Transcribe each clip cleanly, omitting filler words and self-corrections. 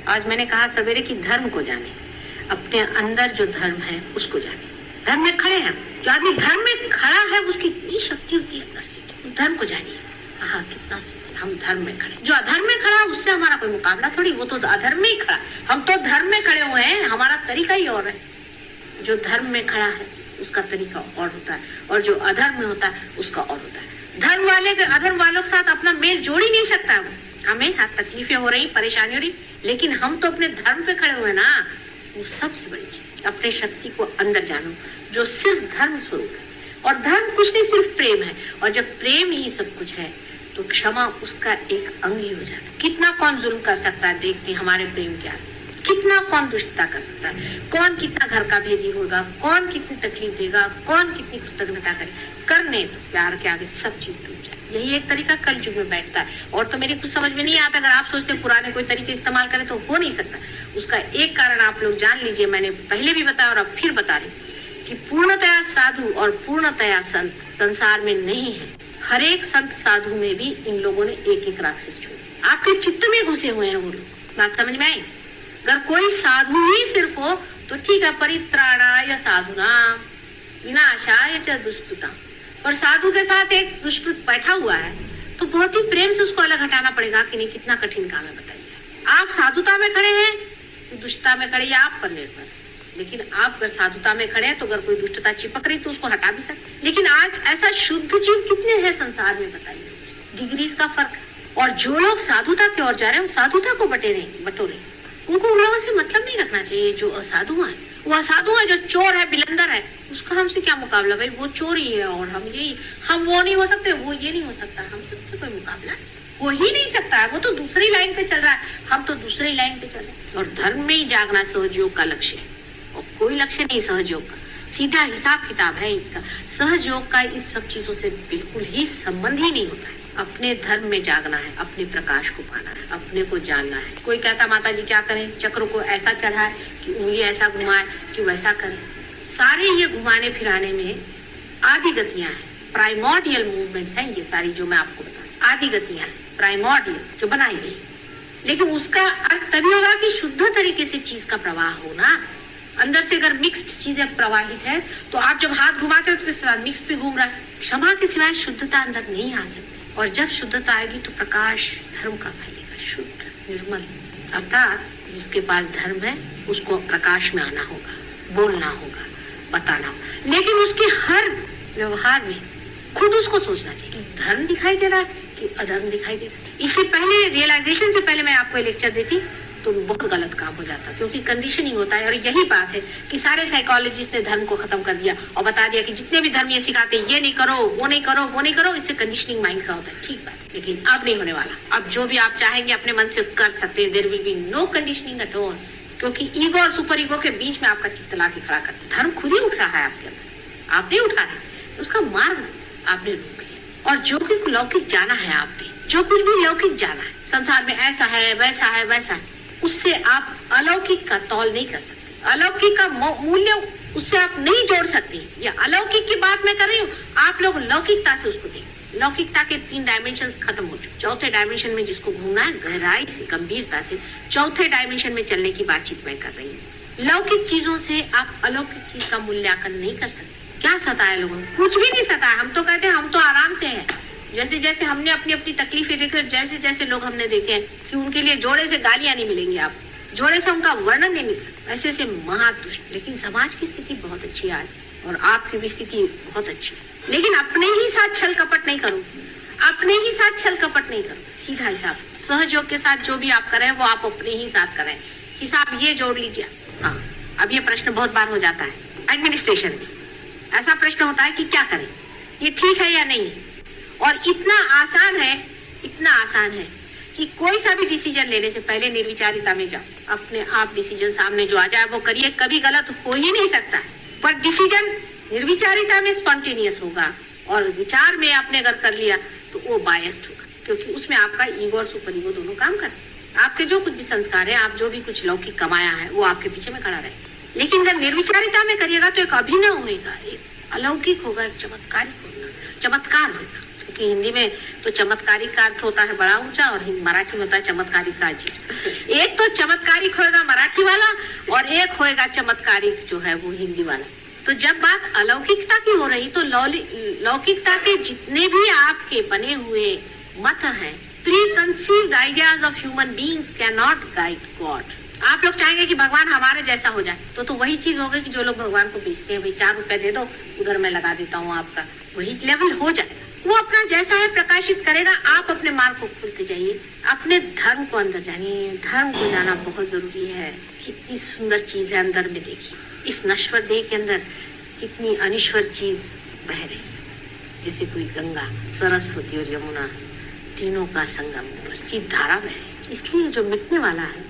आज मैंने कहा सवेरे कि धर्म को जाने, अपने अंदर जो धर्म है उसको जाने। धर्म में खड़े हैं, जो आदमी धर्म में खड़ा है उसकी इतनी शक्ति होती है अंदर से, उस धर्म को जानिए। हाँ, कितना हम धर्म में खड़े। जो अधर्म में खड़ा उससे हमारा कोई मुकाबला थोड़ी, वो तो अधर्म में ही खड़ा। हम तो धर्म में खड़े हुए हैं, हमारा तरीका ही और है। जो धर्म में खड़ा है उसका तरीका और होता है, और जो अधर्म में होता है उसका और होता है। धर्म वाले के अधर्म वालों के साथ अपना मेल जोड़ ही नहीं सकता। हमें तकलीफें हो रही, परेशानी हो रही, लेकिन हम तो अपने धर्म पे खड़े हुए ना। वो सबसे बड़ी चीज, अपने शक्ति को अंदर जानो, जो सिर्फ धर्म स्वरूप है। और धर्म कुछ नहीं, सिर्फ प्रेम है। और जब प्रेम ही सब कुछ है तो क्षमा उसका एक अंग ही हो जाता है। कितना कौन जुल्म कर सकता है, देखते हमारे प्रेम क्या है। कितना कौन दुष्टता कर सकता है, कौन कितना घर का भेदी होगा, कौन कितनी तकलीफ देगा, कौन कितनी कृतज्ञता करे। करने तो प्यार के आगे सब चीज टूट जाए। यही एक तरीका कल युग में बैठता है। और तो मेरी कुछ समझ में नहीं आता, अगर आप सोचते पुराने कोई तरीके इस्तेमाल करें तो हो नहीं सकता। उसका एक कारण आप लोग जान लीजिए, मैंने पहले भी बताया और अब फिर बता रही कि पूर्णतया साधु और पूर्णतया संत संसार में नहीं है। हर एक संत साधु में भी इन लोगों ने एक एक राक्षस छोड़े। आपके चित्त में घुसे हुए हैं वो लोग। बात समझ में आई? अगर कोई साधु ही सिर्फ हो तो ठीक है, परित्राणाय साधुनाम विनाशाय च दुष्कृताम। पर साधु के साथ एक दुष्कृत बैठा हुआ है तो बहुत ही प्रेम से उसको अलग हटाना पड़ेगा कि नहीं। कितना कठिन काम है बताइए। आप साधुता में खड़े हैं तो दुष्टता में खड़े, या आप पर निर्भर है। लेकिन आप अगर साधुता में खड़े हैं तो अगर कोई दुष्टता चिपक रही तो उसको हटा भी सकते। लेकिन आज ऐसा शुद्ध जीव कितने हैं संसार में बताइए। डिग्रीज का फर्क है। और जो लोग साधुता की ओर जा रहे हैं वो साधुता को बटोरे। उनको उन लोगों से मतलब नहीं रखना चाहिए। जो असाधु है वो असाधु है, जो चोर है, बिलंदर है, उसका हमसे क्या मुकाबला भाई। वो चोर ही है और हम यही, हम वो नहीं हो सकते, वो ये नहीं हो सकता, हम सबसे कोई मुकाबला हो ही नहीं सकता है। वो तो दूसरी लाइन पे चल रहा है, हम तो दूसरी लाइन पे चल रहे हैं। और धर्म में ही जागना सहयोग का लक्ष्य है और कोई लक्ष्य नहीं सहयोग का। सीधा हिसाब किताब है इसका। सहयोग का इस सब चीजों से बिल्कुल ही संबंध ही नहीं होता है। अपने धर्म में जागना है, अपने प्रकाश को पाना है, अपने को जानना है। कोई कहता माता जी क्या करें, चक्र को ऐसा चढ़ाए कि उंगली ऐसा घुमाए कि वैसा करें। सारे ये घुमाने फिराने में आदि गतियां हैं, प्राइमोर्डियल मूवमेंट्स हैं ये सारी जो मैं आपको बता। आदि गतियां प्राइमोर्डियल जो बनाई गई, लेकिन उसका अर्थ तभी होगा कि शुद्ध तरीके से चीज का प्रवाह होना। अंदर से अगर मिक्स्ड चीजें प्रवाहित है तो आप जब हाथ घुमाते हो तो उसके साथ मिक्स भी घूम रहा है। क्षमा के सिवाय शुद्धता अंदर नहीं आ सकती। और जब शुद्धता आएगी तो प्रकाश धर्म का फैलेगा, शुद्ध निर्मल। अर्थात जिसके पास धर्म है उसको प्रकाश में आना होगा, बोलना होगा, बताना होगा। लेकिन उसके हर व्यवहार में खुद उसको सोचना चाहिए कि धर्म दिखाई दे रहा है कि अधर्म दिखाई दे रहा है। इससे पहले, रियलाइजेशन से पहले मैं आपको लेक्चर देती तो बहुत गलत काम हो जाता, क्योंकि कंडीशनिंग होता है। और यही बात है कि सारे साइकोलॉजिस्ट ने धर्म को खत्म कर दिया और बता दिया कि जितने भी धर्म ये सिखाते हैं ये नहीं करो, वो नहीं करो, वो नहीं करो। इससे कंडीशनिंग माइंड का होता है। ठीक बात, लेकिन अब नहीं होने वाला। अब जो भी आप चाहेंगे अपने मन से कर सकते हैं। There will be no conditioning at all, क्योंकि ईगो और सुपर ईगो के बीच में आपका चित्त ला के खड़ा कर। धर्म खुद ही उठ रहा है आपके अंदर, आप नहीं उठा रहे। उसका मार्ग आपने रोक लिया। और जो भी लौकिक जाना है आपने, जो कुछ भी लौकिक जाना है संसार में, ऐसा है वैसा है वैसा है, उससे आप अलौकिक का तौल नहीं कर सकते। अलौकिक का मूल्य उससे आप नहीं जोड़ सकते। या अलौकिक की बात मैं कर रही हूँ, आप लोग लौकिकता से उसको देखें। लौकिकता के 3 डायमेंशन खत्म हो चुके। चौथे डायमेंशन में जिसको घूमना है गहराई से, गंभीरता से, चौथे डायमेंशन में चलने की बातचीत मैं कर रही हूँ। लौकिक चीजों से आप अलौकिक चीज का मूल्यांकन नहीं कर सकते। क्या सताया लोगों को? कुछ भी नहीं सताया। हम तो कहते हैं हम तो आराम से हैं। जैसे जैसे हमने अपनी अपनी तकलीफें देखी, जैसे जैसे लोग हमने देखे हैं कि उनके लिए जोड़े से गालियां नहीं मिलेंगी, आप जोड़े से उनका वर्णन नहीं मिल सकता। ऐसे ऐसे महादुष्ट। लेकिन समाज की स्थिति बहुत अच्छी है और आपकी भी स्थिति बहुत अच्छी है। लेकिन अपने ही साथ छल कपट नहीं करो, अपने ही साथ छल कपट नहीं करो। सीधा हिसाब, सहयोग के साथ जो भी आप करें वो आप अपने ही साथ करें। हिसाब ये जोड़ लीजिए। हाँ, अब ये प्रश्न बहुत बार हो जाता है एडमिनिस्ट्रेशन में। ऐसा प्रश्न होता है कि क्या करें, ये ठीक है या नहीं। और इतना आसान है कि कोई सा भी डिसीजन लेने से पहले निर्विचारिता में जाओ। अपने आप डिसीजन सामने जो आ जाए वो करिए, कभी गलत हो ही नहीं सकता है। पर डिसीजन निर्विचारिता में स्पॉन्टेनियस होगा और विचार में आपने अगर कर लिया तो वो बायस्ड होगा, क्योंकि उसमें आपका ईगो और सुपर ईगो दोनों काम करते हैं। आपके जो कुछ भी संस्कार है, आप जो भी कुछ लौकिक कमाया है वो आपके पीछे में खड़ा रहे। लेकिन अगर निर्विचारिता में करिएगा तो एक अभिनव होगा, एक अलौकिक होगा, एक चमत्कार होगा। क्योंकि हिंदी में तो चमत्कारिक का अर्थ होता है बड़ा ऊंचा और मराठी में होता है चमत्कारिक का अजीब। एक तो चमत्कारिक होएगा मराठी वाला और एक होएगा चमत्कारिक जो है वो हिंदी वाला। तो जब बात अलौकिकता की हो रही तो लौकिकता के जितने भी आपके बने हुए मत हैं, pre-conceived ideas of human beings can not guide God. आप लोग चाहेंगे कि भगवान हमारे जैसा हो जाए तो वही चीज होगी कि जो लोग भगवान को बेचते हैं, भाई 4 रुपए दे दो, उधर मैं लगा देता हूँ आपका, वही लेवल हो जाएगा। वो अपना जैसा है प्रकाशित करेगा। आप अपने मार्ग को खुलते जाइए, अपने धर्म को अंदर जानिए। धर्म को जाना बहुत जरूरी है। कितनी सुंदर चीज है अंदर में, देखिए इस नश्वर देह के अंदर कितनी अनिश्वर चीज बह रही है। जैसे कोई गंगा, सरस्वती और यमुना तीनों का संगम की धारा में है। इसलिए जो मिटने वाला है,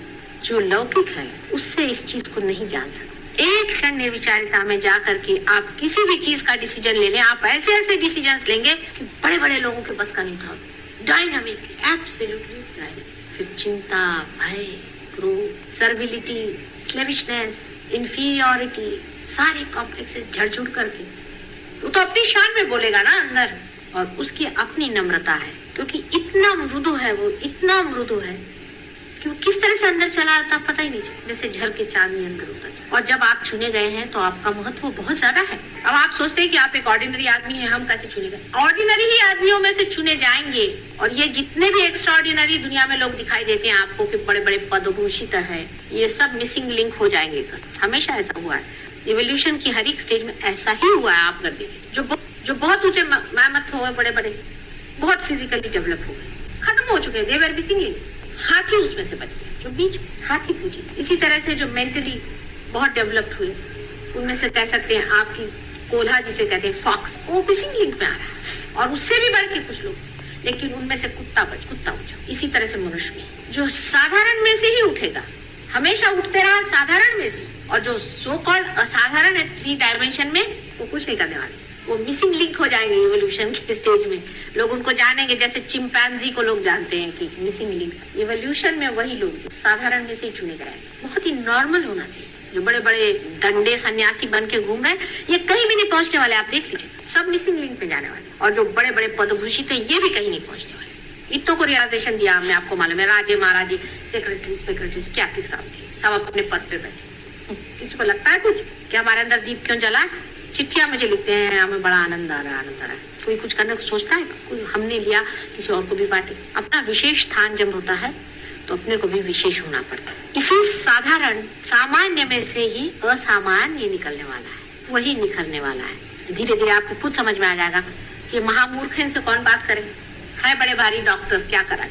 जो लौकिक है, उससे इस चीज को नहीं जान सकते। एक क्षण निर्विचारिता में जा करके आप किसी भी चीज का डिसीजन ले लें, आप ऐसे ऐसे डिसीजंस लेंगे कि बड़े बड़े लोगों के बस का नहीं था। Dynamic, absolutely dynamic. फिर चिंता, भय, क्रोध, सर्विलिटी, स्लेविशनेस, इंफीरियरिटी, सारे कॉम्प्लेक्सेस झड़झुड़ करके वो तो अपनी शान में बोलेगा ना अंदर। और उसकी अपनी नम्रता है, क्योंकि इतना मृदु है वो, इतना मृदु है कि वो किस तरह से अंदर चला आता पता ही नहीं चलता, जैसे झर के चांदनी अंदर होता है। और जब आप चुने गए हैं तो आपका महत्व बहुत ज्यादा है। अब आप सोचते हैं कि आप एक ऑर्डिनरी आदमी हैं, हम कैसे चुने गए? ऑर्डिनरी ही आदमियों में से चुने जाएंगे। और ये जितने भी एक्स्ट्रा ऑर्डिनरी दुनिया में लोग दिखाई देते हैं आपको कि बड़े बड़े पदभूषित है, ये सब मिसिंग लिंक हो जाएंगे। हमेशा ऐसा हुआ है, इवोल्यूशन की हर एक स्टेज में ऐसा ही हुआ है। आप कर देखिए, जो बहुत ऊंचे मैमथ हुए, बड़े बड़े, बहुत फिजिकली डेवलप हो गए, खत्म हो चुके हैं, दे वर मिसिंग लिंक। हाथी उसमें से बच गया, जो बीच हाथी पूछे। इसी तरह से जो मेंटली बहुत डेवलप्ड हुए, उनमें से कह सकते हैं आपकी कोल्हा जिसे कहते हैं फॉक्स, वो मिसिंग लिंक में आ रहा है। और उससे भी बढ़ के कुछ लोग, लेकिन उनमें से कुत्ता उठा। इसी तरह से मनुष्य में जो साधारण में से ही उठेगा, हमेशा उठते रहा साधारण में से, और जो सो कॉल्ड असाधारण है 3 डायमेंशन में, वो कुछ नहीं करने वाले, वो मिसिंग लिंक हो जाएंगे। इवोल्यूशन के स्टेज में लोग उनको जानेंगे, जैसे चिंपैंजी को लोग जानते हैं कि मिसिंग लिंक। इवोल्यूशन में वही लोग साधारण में से ही चुने गए। बहुत ही नॉर्मल होना चाहिए। जो बड़े बड़े डंडे सन्यासी बन के घूम रहे हैं, ये कहीं भी नहीं पहुंचने वाले। आप देख लीजिए, सब मिसिंग लिंक पे जाने वाले। और जो बड़े बड़े पदभूषित है, ये भी कहीं नहीं पहुंचने वाले। इतनों को रियलाइजेशन दिया हमने, आपको मालूम है, राजे महाराजे, सेक्रेटरीज क्या किस काम के, सब अपने पद पे बैठे। किसी को लगता है कुछ कि हमारे अंदर दीप क्यों जला? चिट्ठियां मुझे लिखते हैं, हमें बड़ा आनंद आ रहा है। कोई कुछ करने को सोचता है? कोई हमने लिया, किसी और को भी बांटे। अपना विशेष स्थान जब होता है तो अपने को भी विशेष होना पड़ता है। इसी साधारण सामान्य में से ही असामान्य निकलने वाला है, वही निखरने वाला है। धीरे धीरे आपको खुद समझ में आ जाएगा कि महामूर्ख से कौन बात करे। है बड़े भारी डॉक्टर, क्या करा,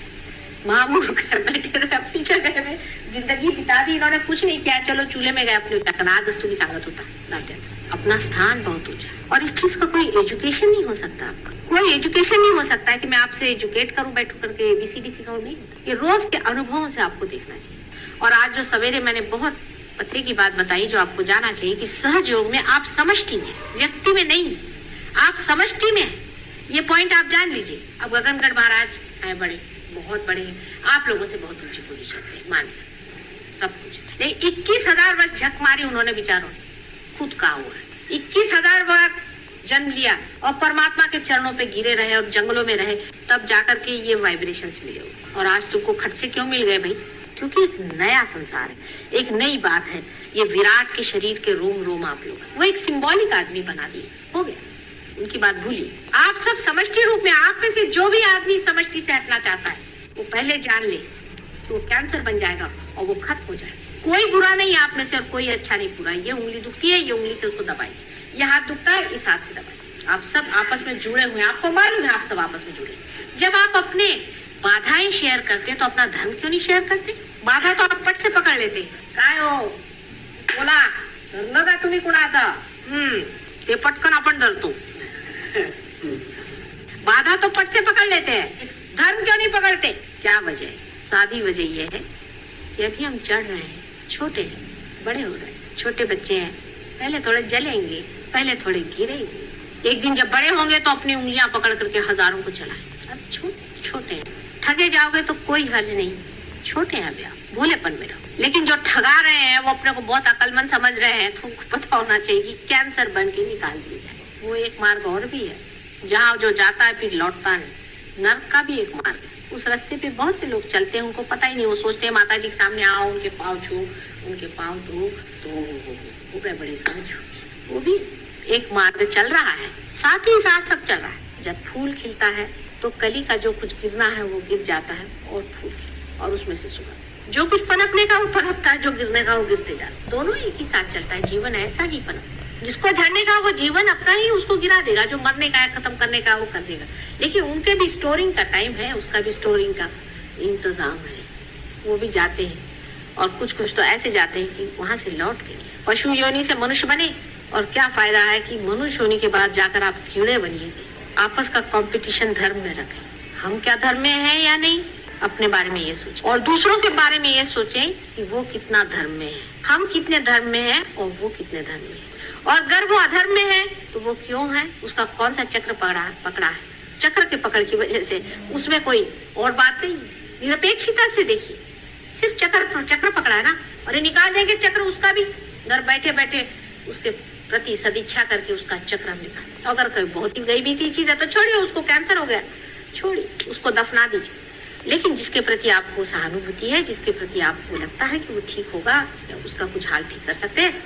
महामूर्ख बैठे रहे अपनी जगह में, जिंदगी बिता दी इन्होंने, कुछ नहीं किया, चलो चूल्हे में गए अपने, क्या करना, आज तुम्हें स्वागत होता। अपना स्थान बहुत ऊंचा, और इस चीज का कोई एजुकेशन नहीं हो सकता। आपका कोई एजुकेशन नहीं हो सकता है कि मैं आपसे एजुकेट करूं बैठ करके ABCD सिखाऊं, नहीं। ये रोज के अनुभवों से आपको देखना चाहिए। और आज जो सवेरे मैंने बहुत पते की बात बताई, जो आपको जाना चाहिए कि सहज योग में आप समष्टि में, व्यक्ति में नहीं, आप समष्टि में। ये पॉइंट आप जान लीजिए। अब गगनगढ़ महाराज है, बड़े, बहुत बड़े, आप लोगों से बहुत ऊंची पोजीशन पे, मान सब कुछ, लेकिन 21,000 वर्ष झक मारी उन्होंने, विचारों खुद कहा हुआ है। 21,000 बार जन्म लिया और परमात्मा के चरणों पे गिरे रहे और जंगलों में रहे, तब जाकर के ये वाइब्रेशंस मिले। और आज तुमको खट से क्यों मिल गए भाई? क्योंकि एक नया संसार है, एक नई बात है। ये विराट के शरीर के रोम रोम आप लोग, वो एक सिंबॉलिक आदमी बना दिए, हो गया, उनकी बात भूलिए। आप सब समष्टि रूप में, आप में से जो भी आदमी समष्टि से हटना चाहता है, वो पहले जान ले कि वो कैंसर बन जाएगा और वो खत्म हो जाएगा। कोई बुरा नहीं आप में से और कोई अच्छा नहीं बुरा। ये उंगली दुखती है, ये उंगली से उसको दबाइए, ये हाथ दुखता है, इस हाथ से दबाइए। आप सब आपस में जुड़े हुए हैं, आपको मालूम है आप सब आपस में जुड़े। जब आप अपने बाधाएं शेयर करते तो अपना धर्म क्यों नहीं शेयर करते? बाधा तो आप पट से पकड़ लेते। काय हो बोला धरलं का तुम्ही कुणाचा? ते पटकन आपण धरतो। बाधा तो पट से पकड़ लेते हैं, धर्म क्यों नहीं पकड़ते? क्या वजह है? सादी वजह यह है कि अभी हम चढ़ रहे हैं, छोटे हैं, बड़े हो रहे हैं, छोटे बच्चे हैं, पहले थोड़े जलेंगे, पहले थोड़े गिरेंगे, एक दिन जब बड़े होंगे तो अपनी उंगलियां पकड़ करके हजारों को चलाएं। अब छोटे हैं, ठगे जाओगे तो कोई हर्ज नहीं, छोटे हैं अभी आप, भोलेपन में रहो। लेकिन जो ठगा रहे हैं वो अपने को बहुत अकलमंद समझ रहे हैं, तो उनको पता होना चाहिए कि कैंसर बन के निकाल दिया जाए। वो एक मार्ग और भी है, जहाँ जो जाता है फिर लौटता नहीं। नर्क का भी एक मार्ग है। उस रास्ते पे बहुत से लोग चलते हैं, उनको पता ही नहीं, वो सोचते हैं माता जी के सामने आओ, उनके पाँव छू, उनके पाँव धो, तो वो गए बड़ी समझ। वो भी एक मार्ग चल रहा है, साथ ही साथ सब चल रहा है। जब फूल खिलता है तो कली का जो कुछ गिरना है वो गिर जाता है और फूल और उसमें से सुगंध। जो कुछ पनपने का वो पनपता है, जो गिरने का वो गिरते जाता है। दोनों एक ही साथ चलता है। जीवन ऐसा ही पनप, जिसको झड़ने का वो जीवन अपना ही उसको गिरा देगा, जो मरने का है, खत्म करने का वो कर देगा। लेकिन उनके भी स्टोरिंग का टाइम है, उसका भी स्टोरिंग का इंतजाम है। वो भी जाते हैं और कुछ कुछ तो ऐसे जाते हैं कि वहां से लौट के पशु योनि से मनुष्य बने। और क्या फायदा है कि मनुष्य होने के बाद जाकर आप कीड़े बनिए। आपस का कंपटीशन धर्म में रखें। हम क्या धर्म में हैं या नहीं, अपने बारे में ये सोचें और दूसरों के बारे में ये सोचें कि वो कितना धर्म में है, हम कितने धर्म में हैं और वो कितने धर्म में है। और अगर वो अधर्म में है तो वो क्यों है, उसका कौन सा चक्र पकड़ा है। चक्र के पकड़ की वजह से उसमें कोई और बात नहीं। निरपेक्षता से देखिए, सिर्फ चक्र पकड़ा है ना, और ये निकाल देंगे चक्र उसका भी। घर बैठे बैठे उसके प्रति सदिच्छा करके उसका चक्र हम निकाल। अगर कोई बहुत ही गरीबी की चीज है तो छोड़िए, उसको कैंसर हो गया, छोड़िए, उसको दफना दीजिए। लेकिन जिसके प्रति आपको सहानुभूति है, जिसके प्रति आपको लगता है कि वो ठीक होगा या उसका कुछ हाल ठीक कर सकते हैं,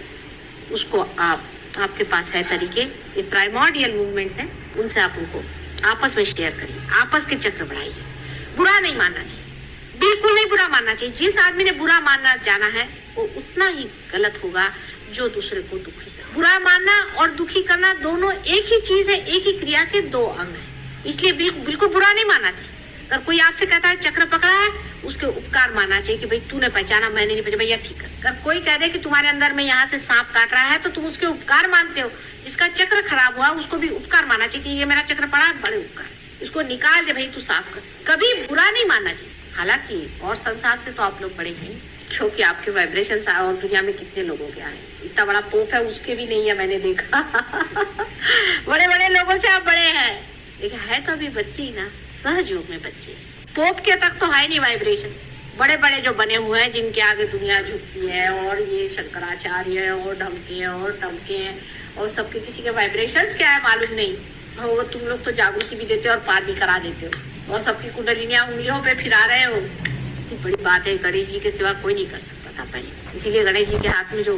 उसको आपके पास है तरीके, ये प्राइमोर्डियल मूवमेंट्स हैं, उनसे आप उनको आपस में शेयर करिए, आपस के चक्र बढ़ाइए। बुरा नहीं मानना चाहिए, बिल्कुल नहीं बुरा मानना चाहिए। जिस आदमी ने बुरा मानना जाना है वो उतना ही गलत होगा जो दूसरे को दुखी करे। बुरा मानना और दुखी करना दोनों एक ही चीज है, एक ही क्रिया के दो अंग है। इसलिए बिल्कुल बुरा नहीं मानना चाहिए। अगर कोई आपसे कहता है चक्र पकड़ा है, उसके उपकार मानना चाहिए कि भाई तूने पहचाना, मैंने नहीं पहचाना, भैया ठीक है। अगर कोई कह दे कि तुम्हारे अंदर में यहाँ से सांप काट रहा है तो तुम उसके उपकार मानते हो। जिसका चक्र खराब हुआ उसको भी उपकार मानना चाहिए कि ये मेरा चक्र पड़ा है, बड़े उपकार, इसको निकाल दे भाई, तू साफ कर। कभी बुरा नहीं मानना चाहिए। हालांकि और संसार से तो आप लोग बड़े हैं, क्योंकि आपके वाइब्रेशन और दुनिया में कितने लोगों के आए। इतना बड़ा पोप है उसके भी नहीं है, मैंने देखा। बड़े बड़े लोगों से आप बड़े हैं, लेकिन है तो अभी बच्चे ही ना, सहज योग में बच्चे। पोप के तक तो है नहीं वाइब्रेशन। बड़े बड़े जो बने हुए हैं जिनके आगे दुनिया झुकती है, और ये शंकराचार्य और ढमके और टमके हैं, और सबके किसी के वाइब्रेशन क्या है मालूम नहीं। वो तुम लोग तो जागृति भी देते हो और पार भी करा देते हो, और सबकी कुंडलिनियां उंगलियों पे फिरा रहे हो। इतनी बड़ी बात है, गणेश जी के सिवा कोई नहीं कर सकता था पहले। इसीलिए गणेश जी के हाथ में जो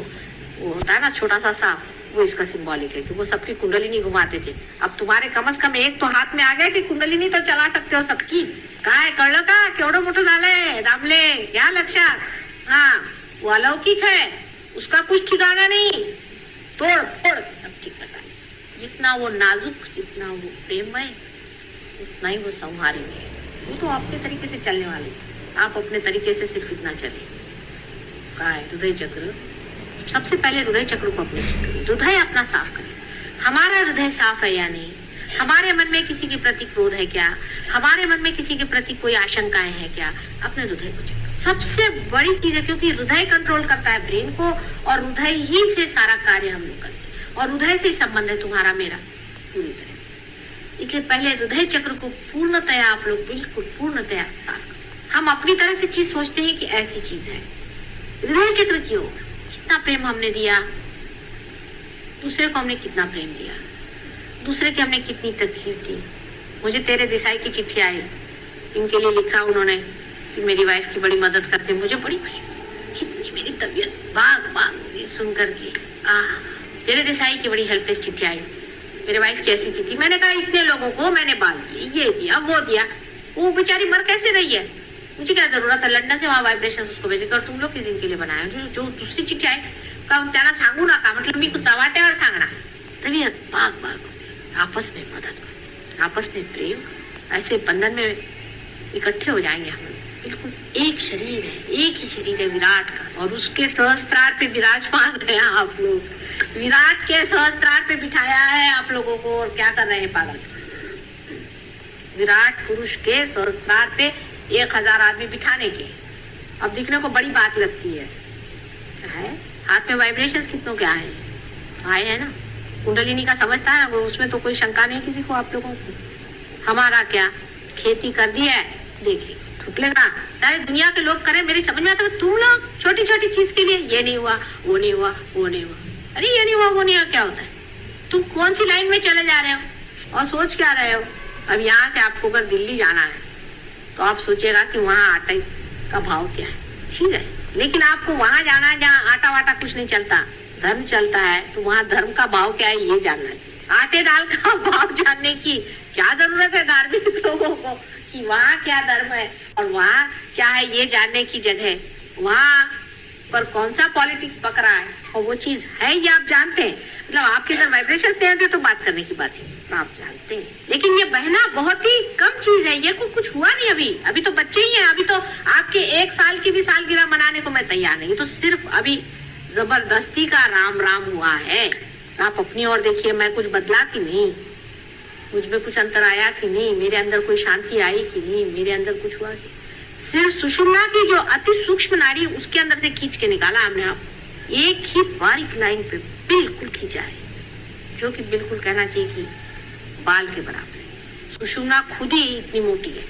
वो होता है ना छोटा सा सांप, वो इसका सिंबॉलिक है कि वो सबकी कुंडलिनी घुमाते थे। अब तुम्हारे कम से कम एक तो हाथ में आ गया कि कुंडलिनी तो चला सकते हो सबकी। काय कळलं का केवढं मोठं झालंय दामले, क्या लक्षात। हाँ, वो अलौकिक है, उसका कुछ ठिकाना नहीं, तोड़ फोड़ सब ठीक लगा। जितना वो नाजुक, जितना वो प्रेममय, उतना ही वो संहारी है। वो तो आपके तरीके से चलने वाले, आप अपने तरीके से सिर्फ इतना चले। काय हृदय चक्र, सबसे पहले हृदय चक्र को अपने ठीक करिए, हृदय अपना साफ करिए। हमारा हृदय साफ है या नहीं, हमारे मन में किसी के प्रति क्रोध है क्या, हमारे मन में किसी के प्रति कोई आशंकाएं है क्या, अपने हृदय को चेक। सबसे बड़ी चीज है, क्योंकि हृदय कंट्रोल करता है ब्रेन को, और हृदय ही से सारा कार्य हम लोग करते हैं, और हृदय से संबंध है तुम्हारा मेरा पूरी तरह। इसलिए पहले हृदय चक्र को पूर्णतया आप लोग बिल्कुल पूर्णतया साफ करें। हम अपनी तरह से चीज सोचते हैं कि ऐसी चीज है, हृदय चक्र की ओर कितना प्रेम हमने दिया, दूसरे को हमने कितना प्रेम दिया, दूसरे की हमने कितनी तकलीफ दी। मुझे तेरे देसाई की चिट्ठी आई, इनके लिए लिखा उन्होंने कि मेरी वाइफ की बड़ी मदद करते, मुझे बड़ी खुशी, कितनी मेरी तबीयत बाग सुन करके। तेरे देसाई की बड़ी हेल्पलेस चिट्ठी आई, मेरे वाइफ की ऐसी चिट्ठी। मैंने कहा इतने लोगों को मैंने बाल दिए, ये दिया वो दिया, वो बेचारी मर कैसे रही है, मुझे क्या जरूरत है लंदन से वहाँ वाइब्रेशन उसको भेजे कर, तुम लोग किस दिन के लिए बनाया। जो दूसरी चिट्ठी आई का त्यांना सांगू नका, मतलब मी चव्हाट्यावर सांगणार। तबीयत बाग आपस में मदद, आपस में प्रेम, ऐसे बंधन में इकट्ठे हो जाएंगे हम। बिल्कुल एक शरीर है, एक ही शरीर है विराट का, और उसके सहस्त्रार पे विराजमान है आप लोग। विराट के सहस्त्रार पे बिठाया है आप लोगों को, और क्या कर रहे हैं पागल। विराट पुरुष के सहस्त्रार पे 1000 आदमी बिठाने के। अब दिखने को बड़ी बात लगती है, हाथ में वाइब्रेशंस कितनों के आए हैं ना। कुंडलिनी का समझता है ना वो, उसमें तो कोई शंका नहीं किसी को आप लोगों को। हमारा क्या खेती कर दी है, देखिए ठुकलेगा, सारी दुनिया के लोग करें, मेरी समझ में आता है। तुम लोग छोटी छोटी चीज के लिए ये नहीं हुआ, वो नहीं हुआ, वो नहीं हुआ, अरे ये नहीं हुआ वो नहीं हुआ क्या होता है। तुम कौन सी लाइन में चले जा रहे हो, और सोच क्या रहे हो? अब यहाँ से आपको अगर दिल्ली जाना है तो आप सोचेगा कि वहाँ आटे का भाव क्या है, ठीक है, लेकिन आपको वहाँ जाना है जहाँ आटा वाटा कुछ नहीं चलता, धर्म चलता है, तो वहाँ धर्म का भाव क्या है ये जानना चाहिए। आटे दाल का भाव जानने की क्या जरूरत है धार्मिक लोगों को कि वहाँ क्या धर्म है और वहाँ क्या है ये जानने की जगह वहाँ पर कौन सा पॉलिटिक्स पक रहा है और वो चीज है ये आप जानते हैं। मतलब आपके अगर वाइब्रेशन दे आते तो बात करने की बात है, तो आप जानते हैं। लेकिन ये बहना बहुत ही कम चीज है, ये कुछ हुआ नहीं अभी तो बच्चे ही हैं। अभी तो आपके 1 साल की भी सालगिरह मनाने को मैं तैयार नहीं, तो सिर्फ अभी जबरदस्ती का राम राम हुआ है। आप अपनी ओर देखिए, मैं कुछ बदला कि नहीं, मुझ में कुछ अंतर आया कि नहीं, मेरे अंदर कोई शांति आई कि नहीं, मेरे अंदर कुछ हुआ कि सिर्फ सुषुम्ना की जो अति सूक्ष्म नाड़ी उसके अंदर से खींच के निकाला हमने, आप एक ही बारीक लाइन पे बिल्कुल खींचा है, जो कि बिल्कुल कहना चाहिए कि बाल के बराबर है। सुषुम्ना खुद ही इतनी मोटी है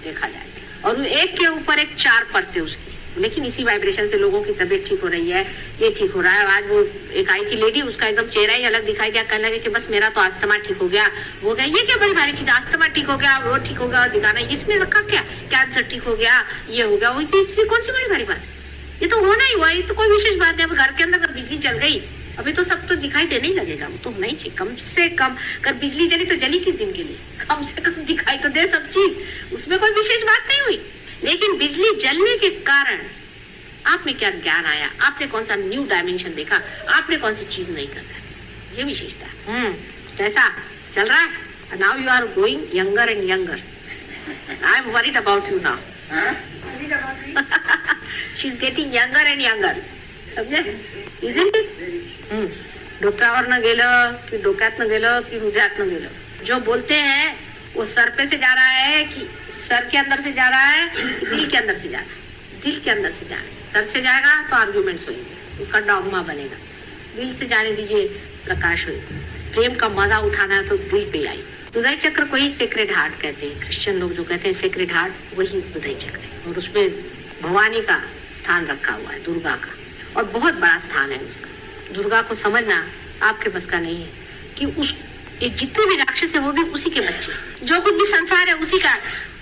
देखा जाए, और एक के ऊपर एक 4 परतें उसकी, लेकिन इसी वाइब्रेशन से लोगों की तबीयत ठीक हो रही है, ये ठीक हो रहा है। आज वो एक आई थी लेडी, उसका एकदम चेहरा ही अलग दिखाई दिया, कहने लगे कि बस मेरा तो अस्थमा ठीक हो गया, वो गया, ये क्या बड़ी भारी चीज, अस्थमा ठीक हो गया, वो ठीक हो गया, और दिखाना इसमें रखा क्या, कैंसर ठीक हो गया, ये हो गया, वो कौन सी बड़ी भारी बात, ये तो होना ही हुआ, ये तो कोई विशेष बात है। अब घर के अंदर बिजली चल गई, अभी तो सब तो दिखाई देने ही लगेगा, वो तो होना ही चाहिए। कम से कम अगर बिजली जली तो जली किस दिन के लिए, कम से कम दिखाई तो दे सब चीज, उसमें कोई विशेष बात नहीं हुई। लेकिन बिजली जलने के कारण आप में क्या ज्ञान आया, आपने कौन सा न्यू डायमेंशन देखा, आपने कौन सी चीज नहीं करता, ये विशेषता। कैसा चल रहा है? Now you are going younger and younger, I am worried about you now, she is getting younger and younger, समझे? Isn't it? डोक्यावरनं गेलं की डोक्यातनं गेलं की हृदयातनं गेलं, जो बोलते हैं वो सर पे से जा रहा है कि सर के अंदर से जा रहा है कि दिल के अंदर से जा रहा है? दिल के अंदर से जा रहा है। सर से जाएगा तो आर्ग्यूमेंट्स होंगे, उसका डॉगमा बनेगा। दिल से जाने दीजिए, प्रकाश होगा। प्रेम का मजा उठाना है तो दिल पे आई। हृदय चक्र को ही सेक्रेड हार्ट कहते हैं, क्रिश्चियन लोग जो कहते हैं सेक्रेड हार्ट, वही हृदय चक्र है, और उसमें भवानी का स्थान रखा हुआ है, दुर्गा का, और बहुत बड़ा स्थान है उसका। दुर्गा को समझना आपके बस का नहीं है कि उस ये जितने भी राक्षस है वो भी उसी के बच्चे, जो कुछ भी संसार है उसी का।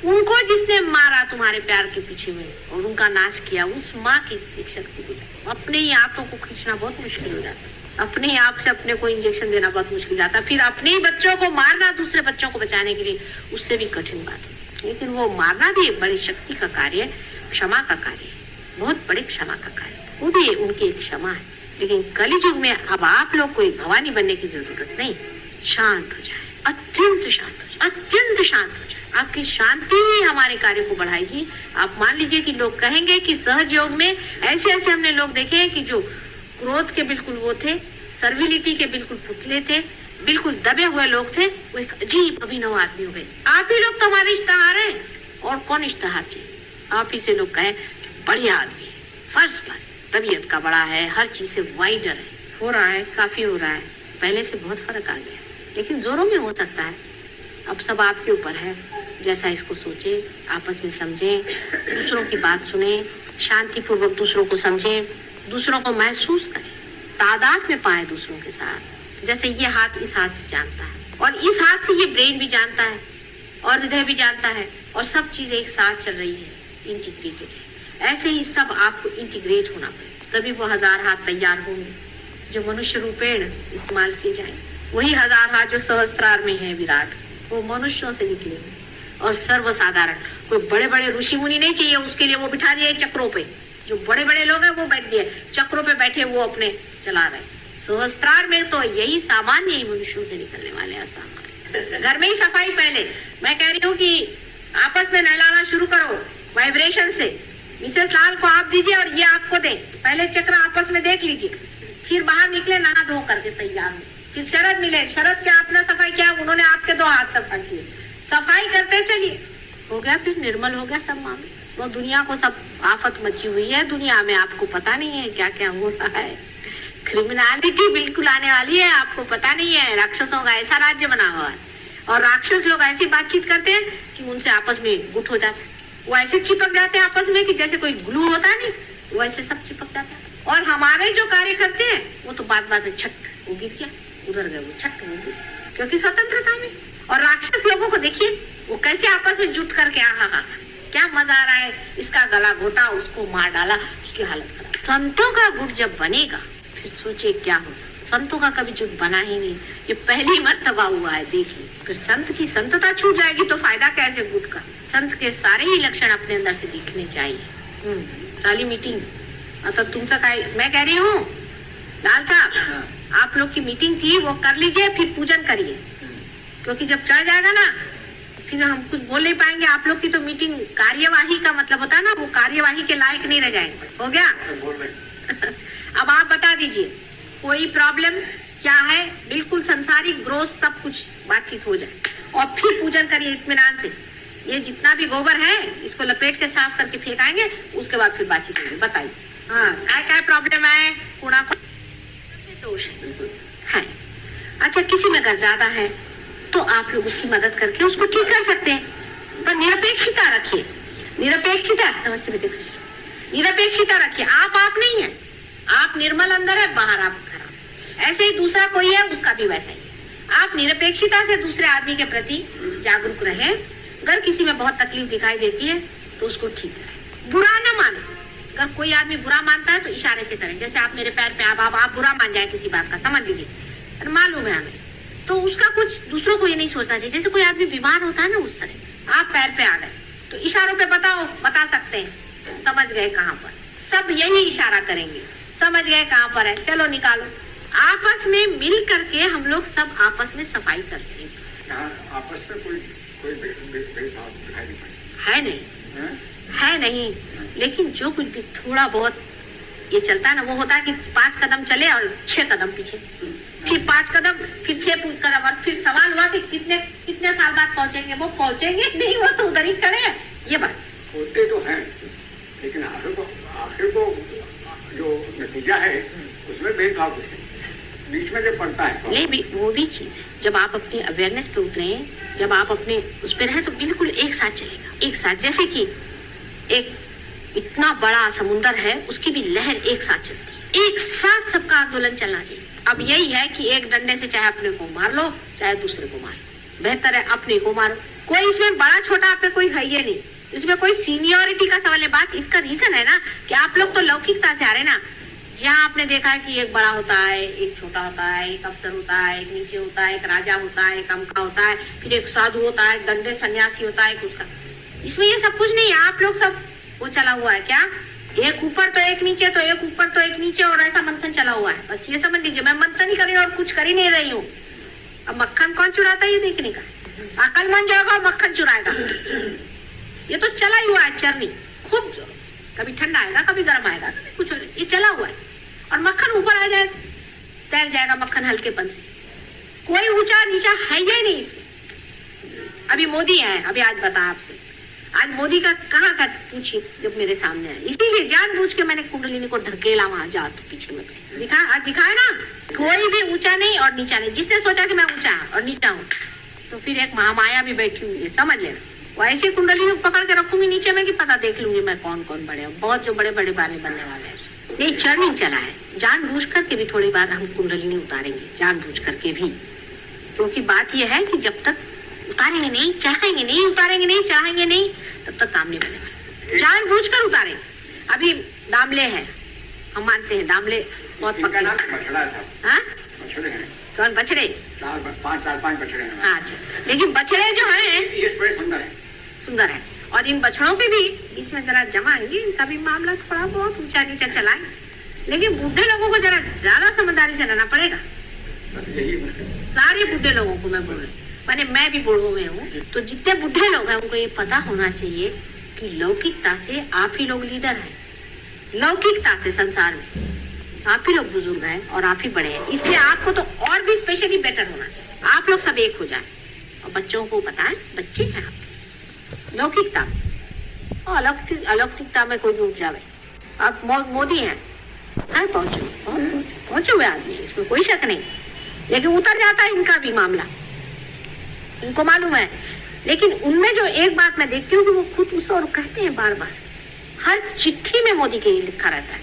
उनको जिसने मारा तुम्हारे प्यार के पीछे में और उनका नाश किया, उस माँ की एक शक्ति को अपने ही हाथों को खींचना बहुत मुश्किल हो जाता है, अपने ही आप से अपने को इंजेक्शन देना बहुत मुश्किल जाता है, फिर अपने ही बच्चों को मारना दूसरे बच्चों को बचाने के लिए, उससे भी कठिन बात है। लेकिन वो मारना भी बड़ी शक्ति का कार्य है, क्षमा का कार्य है, बहुत बड़े क्षमा का कार्य, वो भी उनकी एक क्षमा है। लेकिन कलियुग में अब आप लोग को एक भवानी बनने की जरूरत नहीं, शांत हो जाए, अत्यंत शांत हो जाए, अत्यंत शांत हो जाए। आपकी शांति ही हमारे कार्य को बढ़ाएगी। आप मान लीजिए कि लोग कहेंगे कि सहज योग में ऐसे ऐसे हमने लोग देखे हैं कि जो क्रोध के बिल्कुल वो थे, सर्विलिटी के बिल्कुल पुतले थे, बिल्कुल दबे हुए लोग थे, वो एक अजीब अभिनव आदमी हो गए। आप ही लोग तो हमारे इश्तेहार हैं, और कौन इश्तेहार चाहिए? आप ही से लोग कहें बढ़िया आदमी है, फर्स्ट क्लास, तबीयत का बड़ा है, हर चीज से वाइडर है, हो रहा है, काफी हो रहा है, पहले से बहुत फर्क आ गया, लेकिन जोरों में हो सकता है। अब सब आपके ऊपर है, जैसा इसको सोचे, आपस में समझे, दूसरों की बात सुने, शांतिपूर्वक दूसरों को समझे, दूसरों को महसूस करें, तादाद में पाए दूसरों के साथ। जैसे ये हाथ इस हाथ से जानता है, और इस हाथ से ये ब्रेन भी जानता है, और हृदय भी जानता है, और सब चीजें एक साथ चल रही है, इंटीग्रेटेड है। ऐसे ही सब आपको इंटीग्रेट होना पड़ेगा, तभी वो 1000 हाथ तैयार होंगे जो मनुष्य रूपेण इस्तेमाल किए जाए। वही 1000 हाथ जो सहस्त्रार में है विराट, वो मनुष्यों से निकलेंगे, और सर्वसाधारण। कोई बड़े बड़े ऋषि मुनि नहीं चाहिए, उसके लिए वो बिठा दिए चक्रों पे, जो बड़े बड़े लोग हैं वो बैठ गए चक्रों पे, बैठे वो अपने चला रहे। सहस्त्रार में तो यही सामान्य ही मनुष्यों से निकलने वाले असामान्य। घर में ही सफाई पहले, मैं कह रही हूँ कि आपस में नहलाना शुरू करो वाइब्रेशन से। मिसेस लाल को आप दीजिए और ये आपको दे, पहले चक्र आपस में देख लीजिए, फिर बाहर निकले नहा धो करके तैयार हो। फिर शरद मिले, शरद क्या आपने सफाई किया, उन्होंने आपके 2 हाथ सफाई किए, सफाई करते चलिए, हो गया, फिर निर्मल हो गया सब मामले। वो दुनिया को सब आफत मची हुई है, दुनिया में आपको पता नहीं है क्या क्या हो रहा है, क्रिमिनलिटी बिल्कुल आने वाली है, आपको पता नहीं है। राक्षसों का ऐसा राज्य बना हुआ है, और राक्षस लोग ऐसी बातचीत करते हैं कि उनसे आपस में गुट हो जाता है, वो ऐसे चिपक जाते हैं आपस में कि जैसे कोई ग्लू होता है नहीं, वैसे सब चिपक जाता है। और हमारे जो कार्य करते हैं वो तो बात में छट, वो गिर गया, उधर गए, वो छट, वो गिर। क्योंकि स्वतंत्रता में। और राक्षस लोगों को देखिए, वो कैसे आपस में जुट करके क्या मजा आ रहा है, इसका गला घोटा, उसको मार डाला, उसकी हालत खराब। संतों का गुट जब बनेगा फिर सोचिए क्या हो सकता। संतों का कभी जुट बना ही नहीं, ये पहली मर्तबा हुआ है, देखिए। फिर संत की संतता छूट जाएगी तो फायदा कैसे गुट का। संत के सारे ही लक्षण अपने अंदर से दिखने चाहिए। साली मीटिंग मतलब तुमसे काय मैं कह रही हूँ लाल साहब, आप लोग की मीटिंग थी वो कर लीजिए, फिर पूजन करिए, क्योंकि जब चढ़ जाएगा ना फिर हम कुछ बोल नहीं पाएंगे। आप लोग की तो मीटिंग कार्यवाही का मतलब होता है ना, वो कार्यवाही के लायक नहीं रह जाएंगे। हो गया? अब आप बता दीजिए कोई प्रॉब्लम क्या है, बिल्कुल संसारिक ग्रोथ सब कुछ बातचीत हो जाए और फिर पूजन करिए इत्मीनान से। ये जितना भी गोबर है इसको लपेट के साफ करके फेंकाएंगे, उसके बाद फिर बातचीत होगी। बताइए क्या प्रॉब्लम है? कूड़ा दोष है। अच्छा, किसी में अगर ज्यादा है तो आप लोग उसकी मदद करके उसको ठीक कर सकते हैं, पर निरपेक्षता रखिए। निरपेक्षता, नमस्ते बेटे, निरपेक्षता रखिए। आप नहीं है, आप निर्मल अंदर है, बाहर आप खराब। ऐसे ही दूसरा कोई है उसका भी वैसा ही। आप निरपेक्षता से दूसरे आदमी के प्रति जागरूक रहे। अगर किसी में बहुत तकलीफ दिखाई देती है तो उसको ठीक करें, बुरा न माने। अगर कोई आदमी बुरा मानता है तो इशारे से करें, जैसे आप मेरे पैर पे आप बुरा मान जाए किसी बात का, समझ लीजिए मालूम है हमें, तो उसका कुछ दूसरों को ये नहीं सोचना चाहिए। जैसे कोई आदमी बीमार होता है ना, उस तरह आप पैर पे आ गए तो इशारों पे बता सकते हैं, समझ गए कहाँ पर, सब यही इशारा करेंगे, समझ गए कहाँ पर है, चलो निकालो। आपस में मिल करके हम लोग सब आपस में सफाई करते हैं। आपस में कोई भेदभाव दिखाई नहीं है नहीं है नहीं, लेकिन जो कुछ भी थोड़ा बहुत ये चलता है ना, वो होता है कि 5 कदम चले और 6 कदम पीछे, फिर 5 कदम, फिर 6 कदम, और फिर सवाल हुआ कि कितने साल बाद पहुंचेंगे। वो पहुंचेंगे नहीं, वो तो उधर ही खड़े हैं। ये बात होते तो हैं, लेकिन आखिर को जो नतीजा है उसमें भेदभाव बीच में जो पड़ता है, नहीं वो भी चीज है। जब आप अपनी अवेयरनेस पे उतरे, जब आप अपने उस पे रहे तो बिल्कुल एक साथ चलेगा, एक साथ। जैसे कि एक इतना बड़ा समुंदर है, उसकी भी लहर एक साथ चलती है, एक साथ सबका आंदोलन चलना चाहिए। अब यही है कि एक डंडे से चाहे अपने को मार लो चाहे दूसरे को मार लो, बेहतर है अपने को मारो। कोई इसमें बड़ा छोटा आप पे कोई है ये नहीं, इसमें कोई सीनियोरिटी का सवाल है। बात इसका रीजन है ना कि आप लोग तो लौकिकता से आ रहे ना, जहाँ आपने देखा है कि एक बड़ा होता है, एक छोटा होता है, एक अफसर होता है, एक नीचे होता है, एक राजा होता है, एक अमका होता है, फिर एक साधु होता है, दंडे सन्यासी होता है, कुछ का। इसमें ये सब कुछ नहीं है। आप लोग सब वो चला हुआ है क्या, एक ऊपर तो एक नीचे, तो एक ऊपर तो एक नीचे, और ऐसा मंथन चला हुआ है। बस ये समझ लीजिए, मैं मंथन ही कर रही हूँ और कुछ कर ही नहीं रही हूँ। अब मक्खन कौन चुराता है ये देखने का, अकल मान जाएगा और मक्खन चुराएगा। ये तो चला ही हुआ है चरनी, खूब कभी ठंडा आएगा कभी गर्म आएगा, कभी कुछ, ये चला हुआ है। और मक्खन ऊपर आ जाए, तैर जाएगा मक्खन हल्केपन से। कोई ऊंचा नीचा है ही नहीं इसमें। अभी मोदी है, अभी आज बता आपसे, आज मोदी का कहाँ का पूछिए जब मेरे सामने है। इसीलिए जानबूझ के मैंने कुंडलिनी को ढकेला वहां जा तो पीछे में दिखाया ना, कोई भी ऊंचा नहीं और नीचा नहीं। जिसने सोचा कि मैं ऊंचा और नीचा हूँ तो फिर एक महामाया भी बैठी हुई है, समझ लेना। वो ऐसी कुंडलिनी पकड़ के रखूंगी नीचे में कि पता देख लूंगी मैं कौन कौन बड़े, बहुत जो बड़े बड़े बारे बनने वाले हैं। नहीं, चढ़ चला है, जानबूझ करके भी थोड़ी बार हम कुंडलिनी उतारेंगे, जानबूझ करके भी। क्योंकि बात यह है कि जब तक उतारेंगे नहीं, चाहेंगे नहीं, उतारेंगे नहीं, चाहेंगे नहीं, तब तक काम नहीं बनेगा। जानबूझ कर उतारें। अभी दामले हैं, हम मानते हैं दामले बहुत पक्का नाम है। कौन बछड़े? 5 बछड़े हैं। अच्छा, लेकिन बछड़े जो हैं ये बड़े सुंदर है। और इन बछड़ों पे भी इसमें जरा जमाएंगे, इनका भी मामला थोड़ा बहुत ऊंचा नीचा चलाएं। लेकिन बूढ़े लोगों को जरा ज्यादा समझदारी से रहना पड़ेगा। सारे बूढ़े लोगों को मैं बोल रही, मैंने मैं भी बूढ़ों में हूँ, तो जितने बूढ़े लोग हैं उनको ये पता होना चाहिए कि लौकिकता से आप ही लोग लीडर हैं। लौकिकता से संसार में आप ही लोग बुजुर्ग हैं और आप ही बड़े हैं। इसलिए आपको तो और भी स्पेशली बेटर होना चाहिए। आप लोग सब एक हो जाए और बच्चों को बताएं, बच्चे हैं आप। लौकिकता और अलौकिकता में कोई डूब जावे। आप मोदी हैं, पहुंचे हुए आदमी, इसमें कोई शक नहीं। लेकिन उतर जाता है इनका भी मामला, इनको मालूम है। लेकिन उनमें जो एक बात मैं देखती हूँ कि वो खुद उस और कहते हैं बार बार, हर चिट्ठी में मोदी के लिए लिखा रहता है,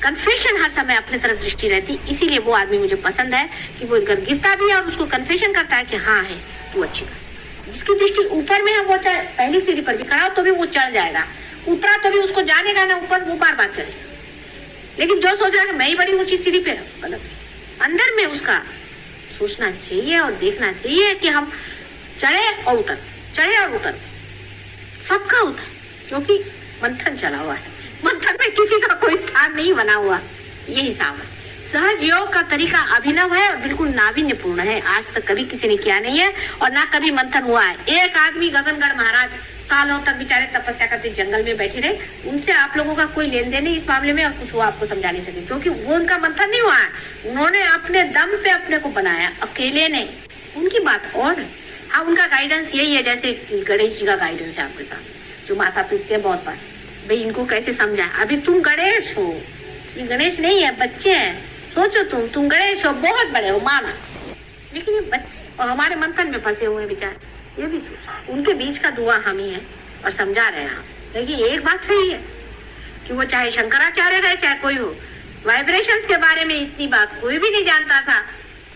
कन्फेशन हर समय अपने तरफ दृष्टि रहती, इसीलिए वो आदमी मुझे पसंद है कि वो अगर गिरता भी है और उसको कन्फेशन करता है कि हाँ है तू अच्छी बात। जिसकी दृष्टि ऊपर में है वो चाहे पहली सीढ़ी पर भी खड़ा हो तो भी वो चढ़ जाएगा, उतरा तो भी उसको जानेगा ना ऊपर, वो बार बार चढ़ेगा। लेकिन जो सोच रहा है मैं ही बड़ी ऊंची सीढ़ी पे हूँ, गलत। अंदर में उसका सोचना चाहिए और देखना चाहिए कि हम चढ़े और उतर, चढ़े और उतर, सबका उतर, क्योंकि मंथन चला हुआ है, मंथन में किसी का कोई स्थान नहीं बना हुआ, ये हिसाब है। सहज योग का तरीका अभिनव है और बिल्कुल नावीन्यपूर्ण है, आज तक कभी किसी ने किया नहीं है और ना कभी मंथन हुआ है। एक आदमी गगनगढ़ महाराज सालों तक बेचारे तपस्या करते जंगल में बैठे रहे, उनसे आप लोगों का कोई लेन देन नहीं इस मामले में और कुछ वो आपको समझा नहीं सके, क्योंकि वो उनका मंथन नहीं हुआ है, उन्होंने अपने दम पे अपने को बनाया, अकेले नहीं। उनकी बात और है। हाँ, उनका गाइडेंस यही है, जैसे गणेश जी का गाइडेंस है आपके साथ, जो माता पीटते हैं बहुत बार, भाई इनको कैसे समझाए, अभी तुम गणेश हो, ये गणेश नहीं है, बच्चे हैं, सोचो तुम गणेश हो, बहुत बड़े हो माना, लेकिन ये बच्चे और हमारे मंथन में फंसे हुए बेचारे, ये भी सोचो। उनके बीच का दुआ हम ही है और समझा रहे हैं आप। लेकिन एक बात सही है कि वो चाहे शंकराचार्य रहे चाहे कोई हो, वाइब्रेशंस के बारे में इतनी बात कोई भी नहीं जानता था,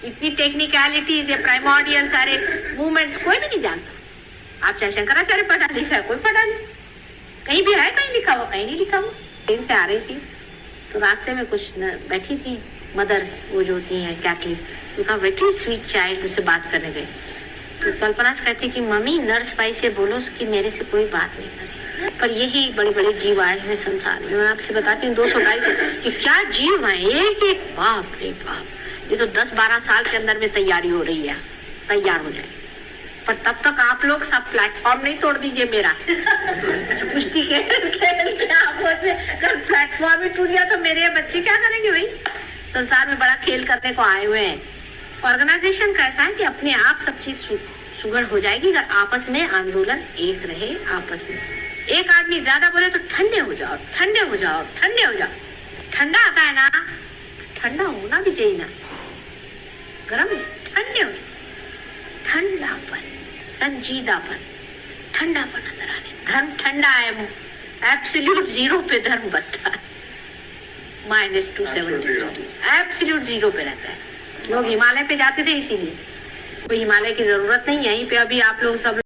इतनी टेक्निकलिटीज है, प्राइमोर्डियल सारे मूवमेंट्स कोई भी नहीं जानता। आप चाहे शंकराचार्य पढ़ा नहीं, चाहे कोई पढ़ा नहीं, कहीं भी है, कहीं लिखा हुआ, कहीं नहीं लिखा हुआ। ट्रेन से आ रही थी तो रास्ते में कुछ बैठी थी मदर्स, वो जो होती हैं कैथलिक, उनका वेरी स्वीट चाइल्ड, उससे बात करने गए तो कल्पना से कहती कि मम्मी नर्स भाई से बोलो कि मेरे से कोई बात नहीं करे। पर यही बड़े बड़े जीव आए हैं संसार में, मैं आपसे बताती हूँ 200-250 कि क्या जीव है, एक एक, बाप रे बाप, ये तो 10-12 साल के अंदर में तैयारी हो रही है, तैयार हो जाए। पर तब तक आप लोग सब प्लेटफॉर्म नहीं तोड़ दीजिए मेरा। कुश्ती खेल के अगर प्लेटफॉर्म ही टूट गया तो मेरे बच्चे क्या करेंगे भाई? संसार में बड़ा खेल करने को आए हुए हैं। ऑर्गेनाइजेशन कैसा है कि अपने आप सब चीज सुगढ़ हो जाएगी अगर आपस में आंदोलन एक रहे। आपस में एक आदमी ज्यादा बोले तो ठंडे हो जाओ, ठंडे हो जाओ, ठंडे हो जाओ। ठंडा आता है ना, ठंडा होना भी चाहिए ना, गर्म ठंडे हो, ठंडापन, संजीदापन, ठंडापन अंदर आने। धर्म ठंडा है, एब्सोल्यूट जीरो पे धर्म बसता है, -270 एब्सोल्यूट जीरो पे रहता है। लोग हिमालय पे जाते थे इसीलिए, कोई हिमालय की जरूरत नहीं है, यहीं पे अभी आप लोग सब